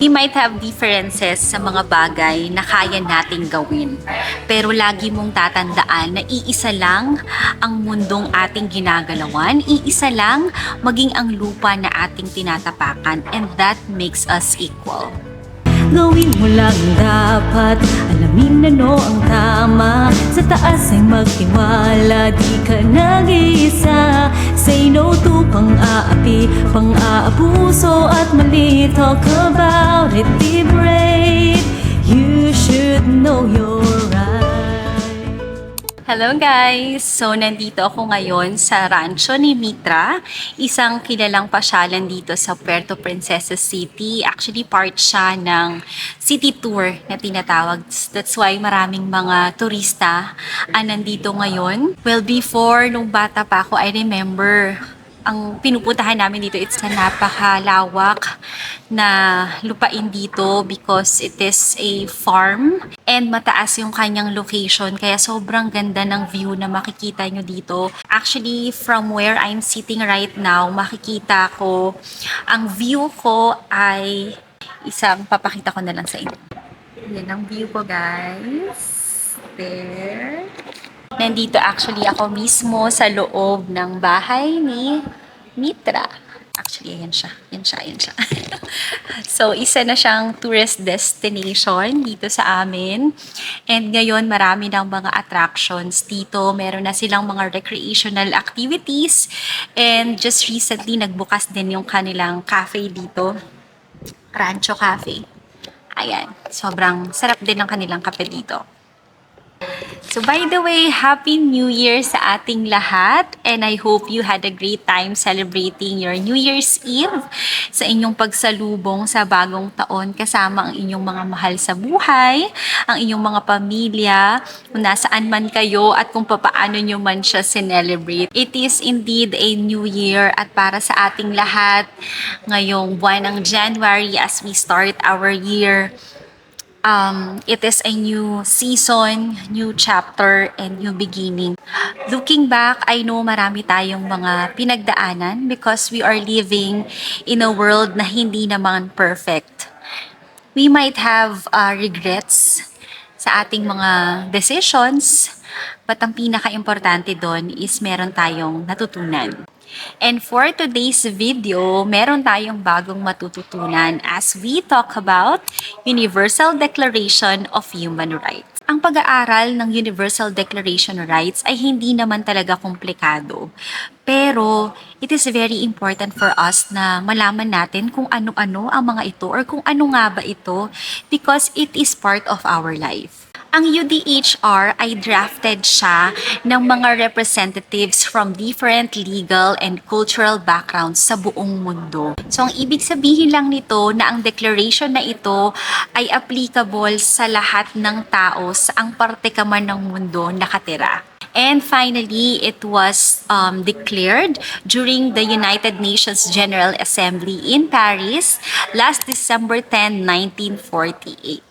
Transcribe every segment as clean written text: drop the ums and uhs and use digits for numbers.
We might have differences sa mga bagay na kaya nating gawin. Pero lagi mong tatandaan na iisa lang ang mundong ating ginagalawan, iisa lang maging ang lupa na ating tinatapakan, and that makes us equal. Gawin mo lang dapat, alamin na no ang tama. Sa taas ay magtiwala, di ka nag-iisa. Say no to pang-aapi, pang-aabuso at mali. Talk about it, be brave. You should know your right. Hello guys! So, nandito ako ngayon sa rancho ni Mitra, isang kilalang pasyalan dito sa Puerto Princesa City. Actually, part siya ng city tour na tinatawag. That's why maraming mga turista ang nandito ngayon. Well, before, nung bata pa ako, I remember ang pinupuntahan namin dito, it's na napakalawak na lupain dito because it is a farm and mataas yung kanyang location, kaya sobrang ganda ng view na makikita nyo dito. Actually, from where I'm sitting right now, makikita ko, ang view ko ay isang, papakita ko na lang sa inyo. Yan ang view ko, guys. There. Nandito actually ako mismo sa loob ng bahay ni Mitra. Actually, ayan siya. Ayan siya. So, isa na siyang tourist destination dito sa amin. And ngayon, marami ng mga attractions dito. Meron na silang mga recreational activities. And just recently, nagbukas din yung kanilang cafe dito. Rancho Cafe. Ayan. Sobrang sarap din ng kanilang kape dito. So by the way, Happy New Year sa ating lahat, and I hope you had a great time celebrating your New Year's Eve sa inyong pagsalubong sa bagong taon kasama ang inyong mga mahal sa buhay, ang inyong mga pamilya, kung nasaan man kayo at kung papaano nyo man siya celebrate. It is indeed a new year, at para sa ating lahat ngayong buwan ng January as we start our year, it is a new season, new chapter, and new beginning. Looking back, I know marami tayong mga pinagdaanan because we are living in a world na hindi naman perfect. We might have regrets sa ating mga decisions, but ang pinaka-importante doon is meron tayong natutunan. And for today's video, meron tayong bagong matututunan as we talk about Universal Declaration of Human Rights. Ang pag-aaral ng Universal Declaration of Rights ay hindi naman talaga komplikado. Pero it is very important for us na malaman natin kung ano-ano ang mga ito or kung ano nga ba ito, because it is part of our life. Ang UDHR ay drafted siya ng mga representatives from different legal and cultural backgrounds sa buong mundo. So, ang ibig sabihin lang nito na ang declaration na ito ay applicable sa lahat ng tao sa ang parte ka man ng mundo nakatira. And finally, it was declared during the United Nations General Assembly in Paris last December 10, 1948.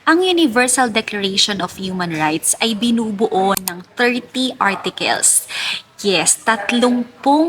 Ang Universal Declaration of Human Rights ay binubuo ng 30 articles. Yes, 30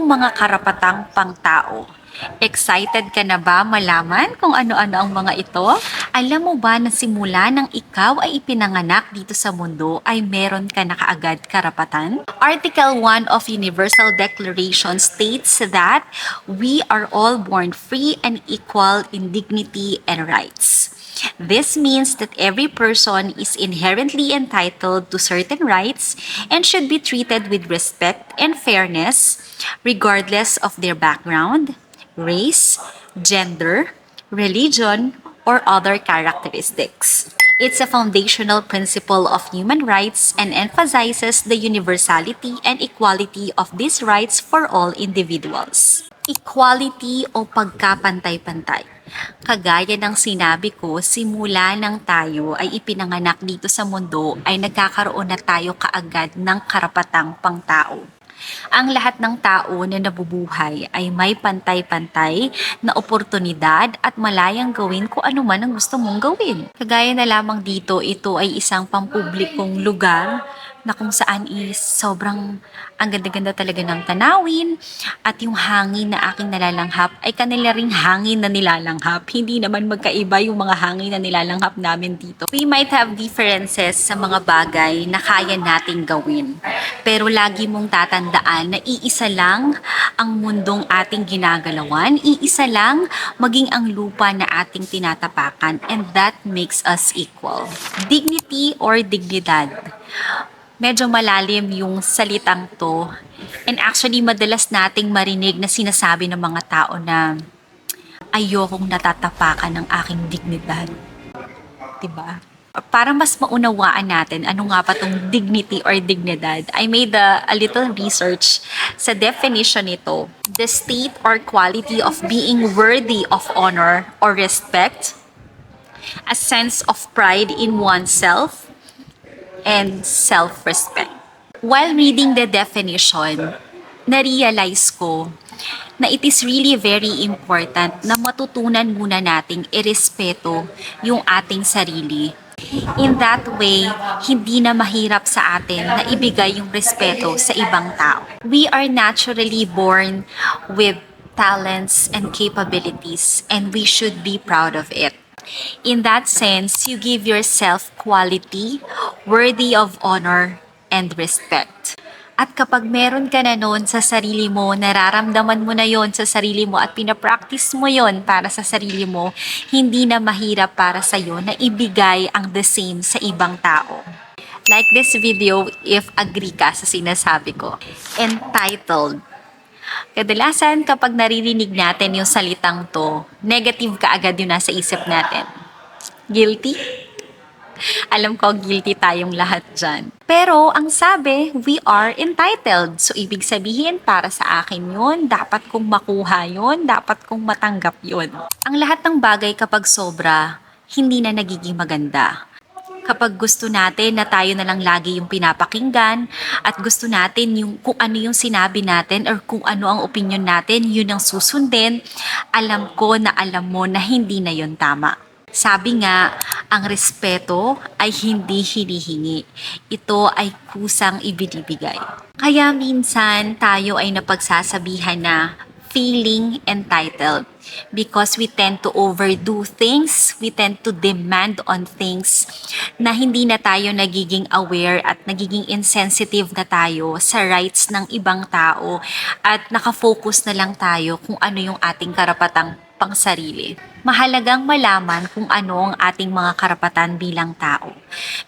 mga karapatang pangtao. Excited ka na ba malaman kung ano-ano ang mga ito? Alam mo ba na simula nang ikaw ay ipinanganak dito sa mundo ay meron ka na kaagad karapatan? Article 1 of Universal Declaration states that we are all born free and equal in dignity and rights. This means that every person is inherently entitled to certain rights and should be treated with respect and fairness regardless of their background, race, gender, religion, or other characteristics. It's a foundational principle of human rights and emphasizes the universality and equality of these rights for all individuals. Equality o pagkapantay-pantay. Kagaya ng sinabi ko, simula nang tayo ay ipinanganak dito sa mundo ay nagkakaroon na tayo kaagad ng karapatang pangtao. Ang lahat ng tao na nabubuhay ay may pantay-pantay na oportunidad at malayang gawin kung ano man ang gusto mong gawin. Kagaya na lamang dito, ito ay isang pampublikong lugar na kung saan is sobrang ang ganda-ganda talaga ng tanawin at yung hangin na aking nalalanghap ay kanila ring hangin na nilalanghap. Hindi naman magkaiba yung mga hangin na nilalanghap namin dito. We might have differences sa mga bagay na kaya nating gawin. Pero lagi mong tatandaan na iisa lang ang mundong ating ginagalawan, iisa lang maging ang lupa na ating tinatapakan, and that makes us equal. Dignity or dignidad. Medyo malalim yung salitang to. And actually, madalas nating marinig na sinasabi ng mga tao na ayokong natatapakan ng aking dignidad. Diba? Para mas maunawaan natin ano nga pa tong dignity or dignidad, I made a little research sa definition nito. The state or quality of being worthy of honor or respect, a sense of pride in oneself, and self-respect. While reading the definition, na-realize ko na it is really very important na matutunan muna nating irespeto yung ating sarili. In that way, hindi na mahirap sa atin na ibigay yung respeto sa ibang tao. We are naturally born with talents and capabilities, and we should be proud of it. In that sense, you give yourself quality, worthy of honor, and respect. At kapag meron ka na noon sa sarili mo, nararamdaman mo na yon sa sarili mo at pinapractice mo yon para sa sarili mo, hindi na mahirap para sa'yo na ibigay ang the same sa ibang tao. Like this video if agree ka sa sinasabi ko. Entitled. Kadalasan kapag naririnig natin yung salitang to, negative kaagad yung nasa isip natin. Guilty? Alam ko, guilty tayong lahat dyan. Pero, ang sabi, we are entitled. So, ibig sabihin, para sa akin yun, dapat kong makuha yun, dapat kong matanggap yun. Ang lahat ng bagay kapag sobra, hindi na nagiging maganda. Kapag gusto natin na tayo na lang lagi yung pinapakinggan at gusto natin yung kung ano yung sinabi natin or kung ano ang opinion natin, yun ang susundin, alam ko na alam mo na hindi na yun tama. Sabi nga, ang respeto ay hindi hinihingi. Ito ay kusang ibinibigay. Kaya minsan tayo ay napagsasabihan na feeling entitled because we tend to overdo things, we tend to demand on things na hindi na tayo nagiging aware at nagiging insensitive na tayo sa rights ng ibang tao at nakafocus na lang tayo kung ano yung ating karapatang pangsarili. Mahalagang malaman kung ano ang ating mga karapatan bilang tao.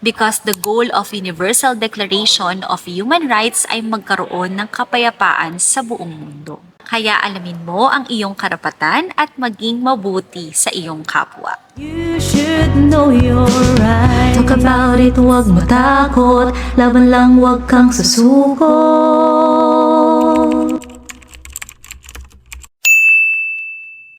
Because the goal of Universal Declaration of Human Rights ay magkaroon ng kapayapaan sa buong mundo. Kaya alamin mo ang iyong karapatan at maging mabuti sa iyong kapwa. You should know your right. Talk about it, huwag matakot. Laban lang, huwag kang susuko.